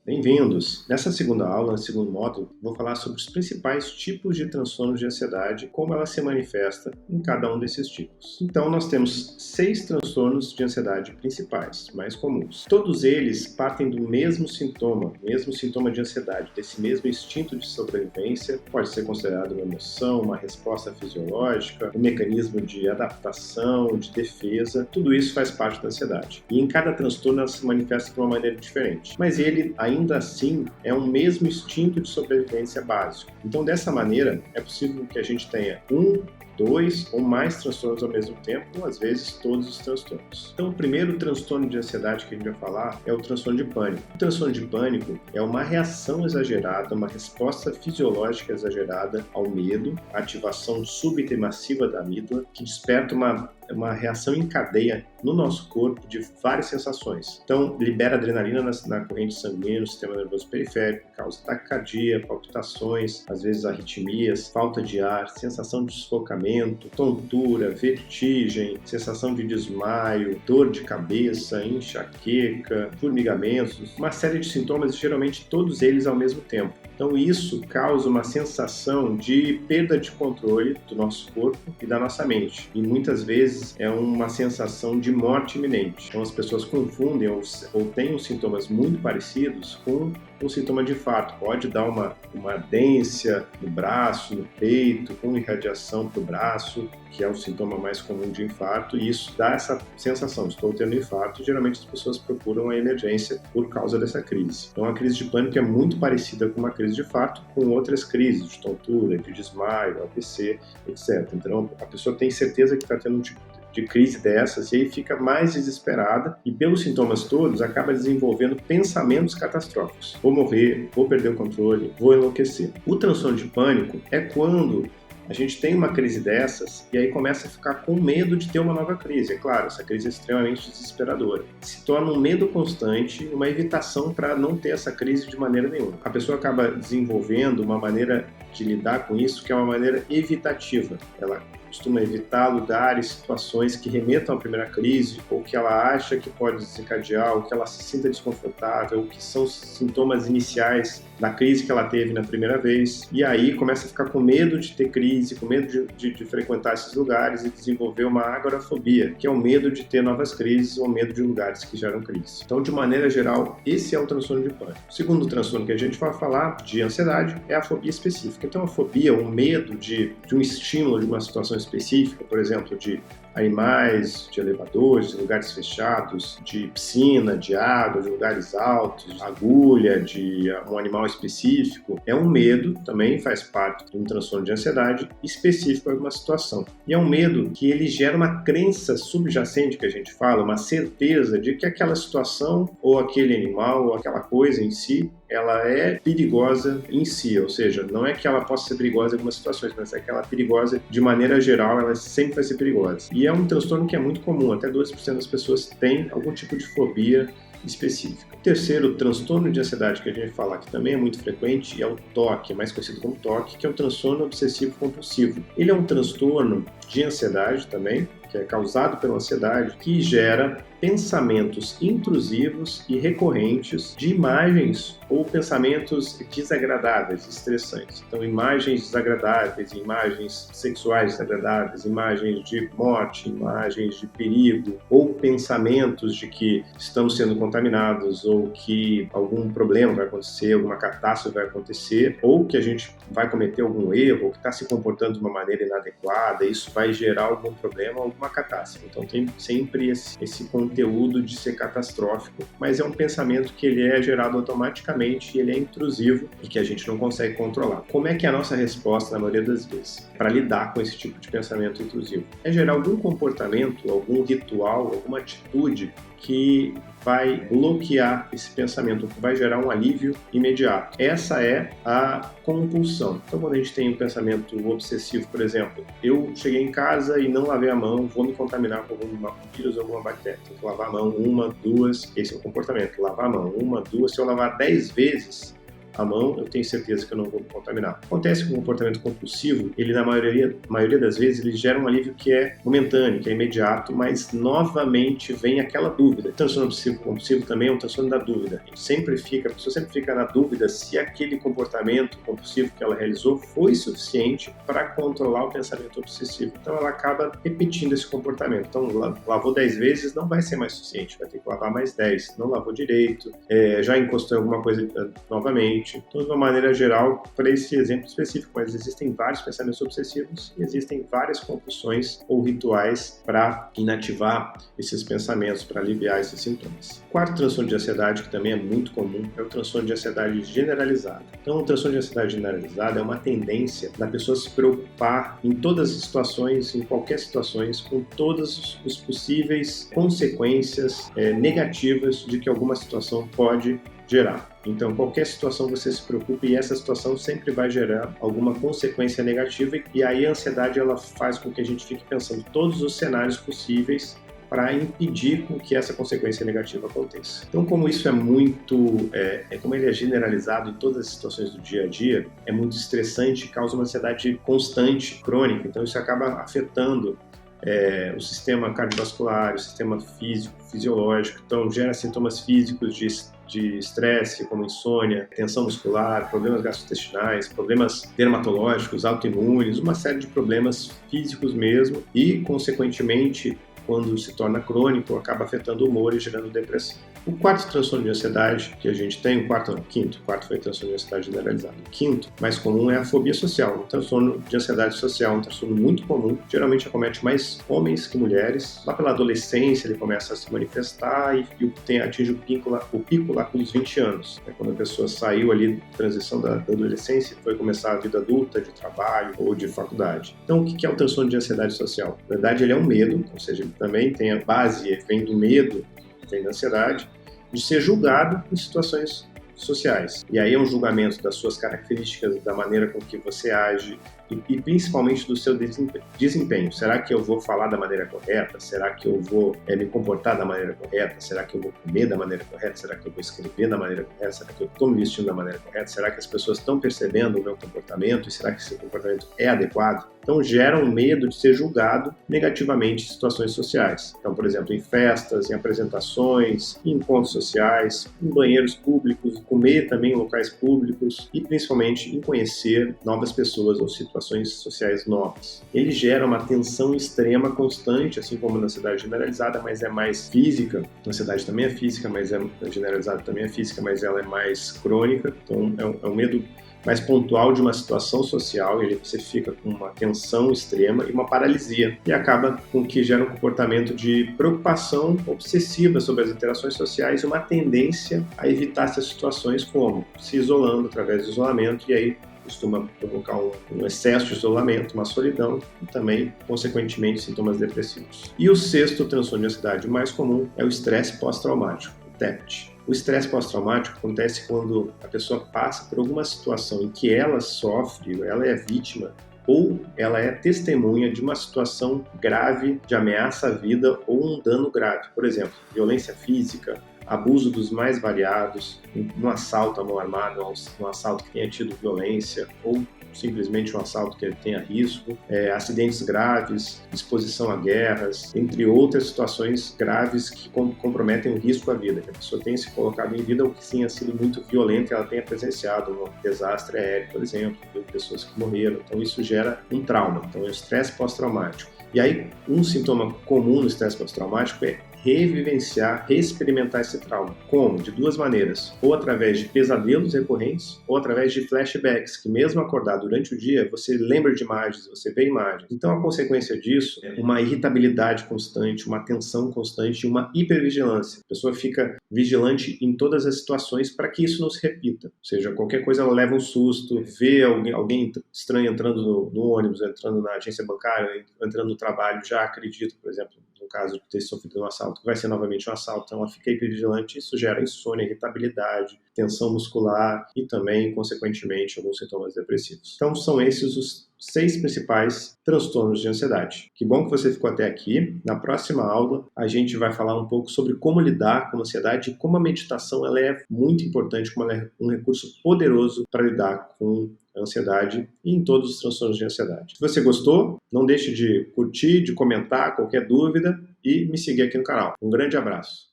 Bem-vindos! Nessa segunda aula, no segundo módulo, vou falar sobre os principais tipos de transtornos de ansiedade, como ela se manifesta em cada um desses tipos. Então, nós temos 6 transtornos de ansiedade principais, mais comuns. Todos eles partem do mesmo sintoma de ansiedade, desse mesmo instinto de sobrevivência, pode ser considerado uma emoção, uma resposta fisiológica, um mecanismo de adaptação, de defesa, tudo isso faz parte da ansiedade. E em cada transtorno ela se manifesta de uma maneira diferente, mas ele ainda assim é um mesmo instinto de sobrevivência básico. Então, dessa maneira, é possível que a gente tenha dois ou mais transtornos ao mesmo tempo, ou às vezes todos os transtornos. Então, o primeiro transtorno de ansiedade que a gente vai falar é o transtorno de pânico. O transtorno de pânico é uma reação exagerada, uma resposta fisiológica exagerada ao medo, a ativação súbita e massiva da amígdala, que desperta uma reação em cadeia no nosso corpo de várias sensações. Então, libera adrenalina na corrente sanguínea, no sistema nervoso periférico, causa taquicardia, palpitações, às vezes arritmias, falta de ar, sensação de sufocamento, tontura, vertigem, sensação de desmaio, dor de cabeça, enxaqueca, formigamentos, uma série de sintomas, geralmente todos eles ao mesmo tempo. Então, isso causa uma sensação de perda de controle do nosso corpo e da nossa mente. E muitas vezes é uma sensação de morte iminente. Então, as pessoas confundem ou têm os sintomas muito parecidos com um sintoma de infarto. Pode dar uma ardência no braço, no peito, com irradiação para o braço, que é o sintoma mais comum de infarto, e isso dá essa sensação, estou tendo infarto, e geralmente as pessoas procuram a emergência por causa dessa crise. Então, a crise de pânico é muito parecida com uma crise de infarto, com outras crises de tontura, de desmaio, AVC, etc. Então, a pessoa tem certeza que está tendo um tipo de crise dessas, e aí fica mais desesperada e, pelos sintomas todos, acaba desenvolvendo pensamentos catastróficos. Vou morrer, vou perder o controle, vou enlouquecer. O transtorno de pânico é quando a gente tem uma crise dessas e aí começa a ficar com medo de ter uma nova crise. É claro, essa crise é extremamente desesperadora. Se torna um medo constante, uma evitação para não ter essa crise de maneira nenhuma. A pessoa acaba desenvolvendo uma maneira de lidar com isso que é uma maneira evitativa. Ela costuma evitar lugares, situações que remetam à primeira crise, ou que ela acha que pode desencadear, ou que ela se sinta desconfortável, ou que são sintomas iniciais da crise que ela teve na primeira vez, e aí começa a ficar com medo de ter crise, com medo de frequentar esses lugares e desenvolver uma agorafobia, que é o medo de ter novas crises ou medo de lugares que geram crise. Então, de maneira geral, esse é o transtorno de pânico. O segundo transtorno que a gente vai falar de ansiedade é a fobia específica. Então, a fobia, o medo de um estímulo, de uma situação específica, por exemplo, de animais, de elevadores, de lugares fechados, de piscina, de água, de lugares altos, agulha, de um animal específico, é um medo, também faz parte de um transtorno de ansiedade específico a uma situação. E é um medo que ele gera uma crença subjacente, que a gente fala, uma certeza de que aquela situação, ou aquele animal, ou aquela coisa em si, ela é perigosa em si, ou seja, não é que ela possa ser perigosa em algumas situações, mas é que ela é perigosa de maneira geral, ela sempre vai ser perigosa. E é um transtorno que é muito comum, até 12% das pessoas têm algum tipo de fobia específica. O terceiro transtorno de ansiedade que a gente vai falar, que também é muito frequente, é o TOC, mais conhecido como TOC, que é o transtorno obsessivo compulsivo. Ele é um transtorno de ansiedade também, que é causado pela ansiedade, que gera pensamentos intrusivos e recorrentes de imagens ou pensamentos desagradáveis, estressantes. Então, imagens desagradáveis, imagens sexuais desagradáveis, imagens de morte, imagens de perigo, ou pensamentos de que estamos sendo contaminados, ou que algum problema vai acontecer, alguma catástrofe vai acontecer, ou que a gente vai cometer algum erro, ou que está se comportando de uma maneira inadequada, isso vai gerar algum problema, alguma catástrofe. Então, tem sempre esse conteúdo de ser catastrófico, mas é um pensamento que ele é gerado automaticamente e ele é intrusivo e que a gente não consegue controlar. Como é que é a nossa resposta, na maioria das vezes, para lidar com esse tipo de pensamento intrusivo? É gerar algum comportamento, algum ritual, alguma atitude que vai bloquear esse pensamento, que vai gerar um alívio imediato. Essa é a compulsão. Então, quando a gente tem um pensamento obsessivo, por exemplo, eu cheguei em casa e não lavei a mão, vou me contaminar com algum vírus ou alguma bactéria. Tenho que lavar a mão 1, 2, esse é o comportamento, lavar a mão 1, 2, se eu lavar 10 vezes, a mão, eu tenho certeza que eu não vou me contaminar. Acontece que o comportamento compulsivo, ele na maioria das vezes, ele gera um alívio que é momentâneo, que é imediato, mas novamente vem aquela dúvida. O transtorno obsessivo compulsivo também é um transtorno da dúvida. A pessoa sempre fica na dúvida se aquele comportamento compulsivo que ela realizou foi suficiente para controlar o pensamento obsessivo. Então ela acaba repetindo esse comportamento. Então lavou 10 vezes, não vai ser mais suficiente, vai ter que lavar mais 10. Não lavou direito, já encostou em alguma coisa novamente. Então, de uma maneira geral, para esse exemplo específico, mas existem vários pensamentos obsessivos e existem várias compulsões ou rituais para inativar esses pensamentos, para aliviar esses sintomas. O quarto transtorno de ansiedade, que também é muito comum, é o transtorno de ansiedade generalizada. Então, o transtorno de ansiedade generalizada é uma tendência da pessoa se preocupar em todas as situações, em qualquer situações, com todas as possíveis consequências negativas de que alguma situação pode gerar. Então, qualquer situação você se preocupe e essa situação sempre vai gerar alguma consequência negativa e aí a ansiedade ela faz com que a gente fique pensando todos os cenários possíveis para impedir com que essa consequência negativa aconteça. Então, como isso é muito, como ele é generalizado em todas as situações do dia a dia, é muito estressante, causa uma ansiedade constante, crônica, então isso acaba afetando o sistema cardiovascular, o sistema físico, fisiológico, então gera sintomas físicos de estresse, como insônia, tensão muscular, problemas gastrointestinais, problemas dermatológicos, autoimunes, uma série de problemas físicos mesmo e, consequentemente, quando se torna crônico, acaba afetando o humor e gerando depressão. O quarto transtorno de ansiedade que a gente tem, quinto foi o transtorno de ansiedade generalizado. O quinto, mais comum, é a fobia social, um transtorno de ansiedade social, um transtorno muito comum, geralmente acomete mais homens que mulheres. Lá pela adolescência ele começa a se manifestar e atinge o pico lá pelos 20 anos, quando a pessoa saiu ali da transição da adolescência e foi começar a vida adulta, de trabalho ou de faculdade. Então, o que é o transtorno de ansiedade social? Na verdade, ele é um medo, ou seja, ele também tem a base, vem do medo, vem da ansiedade, de ser julgado em situações sociais. E aí é um julgamento das suas características, da maneira com que você age e principalmente do seu desempenho. Será que eu vou falar da maneira correta? Será que eu vou me comportar da maneira correta? Será que eu vou comer da maneira correta? Será que eu vou escrever da maneira correta? Será que eu estou me vestindo da maneira correta? Será que as pessoas estão percebendo o meu comportamento? E será que esse comportamento é adequado? Então gera um medo de ser julgado negativamente em situações sociais. Então, por exemplo, em festas, em apresentações, em encontros sociais, em banheiros públicos, comer também em locais públicos e principalmente em conhecer novas pessoas ou situações sociais novas. Ele gera uma tensão extrema constante, assim como na ansiedade generalizada, mas é mais física. A ansiedade também é física, mas a generalizada também é física, mas ela é mais crônica. Então é um medo mais pontual de uma situação social, você fica com uma tensão extrema e uma paralisia, e acaba com que gera um comportamento de preocupação obsessiva sobre as interações sociais e uma tendência a evitar essas situações, como se isolando através do isolamento, e aí costuma provocar um excesso de isolamento, uma solidão e também, consequentemente, sintomas depressivos. E o sexto transtorno de ansiedade mais comum é o estresse pós-traumático, o TEPT. O estresse pós-traumático acontece quando a pessoa passa por alguma situação em que ela sofre, ela é vítima, ou ela é testemunha de uma situação grave de ameaça à vida ou um dano grave. Por exemplo, violência física, abuso dos mais variados, um assalto à mão armada, um assalto que tenha tido violência, ou simplesmente um assalto que tenha risco, acidentes graves, exposição a guerras, entre outras situações graves que comprometem o risco à vida, que a pessoa tenha se colocado em vida ou que tenha sido muito violenta, ela tenha presenciado um desastre aéreo, por exemplo, pessoas que morreram. Então isso gera um trauma, então é o estresse pós-traumático. E aí, um sintoma comum no estresse pós-traumático é revivenciar, reexperimentar esse trauma. Como? De duas maneiras. Ou através de pesadelos recorrentes, ou através de flashbacks, que mesmo acordado durante o dia, você lembra de imagens, você vê imagens. Então, a consequência disso é uma irritabilidade constante, uma tensão constante e uma hipervigilância. A pessoa fica vigilante em todas as situações para que isso não se repita. Ou seja, qualquer coisa ela leva um susto, vê alguém estranho entrando no ônibus, entrando na agência bancária, entrando no trabalho, já acredita, por exemplo, no caso de ter sofrido um assalto, que vai ser novamente um assalto, então ela fica hipervigilante, isso gera insônia, irritabilidade, tensão muscular e também, consequentemente, alguns sintomas depressivos. Então, são esses os 6 principais transtornos de ansiedade. Que bom que você ficou até aqui. Na próxima aula, a gente vai falar um pouco sobre como lidar com a ansiedade e como a meditação ela é muito importante, como ela é um recurso poderoso para lidar com a ansiedade e em todos os transtornos de ansiedade. Se você gostou, não deixe de curtir, de comentar qualquer dúvida e me seguir aqui no canal. Um grande abraço.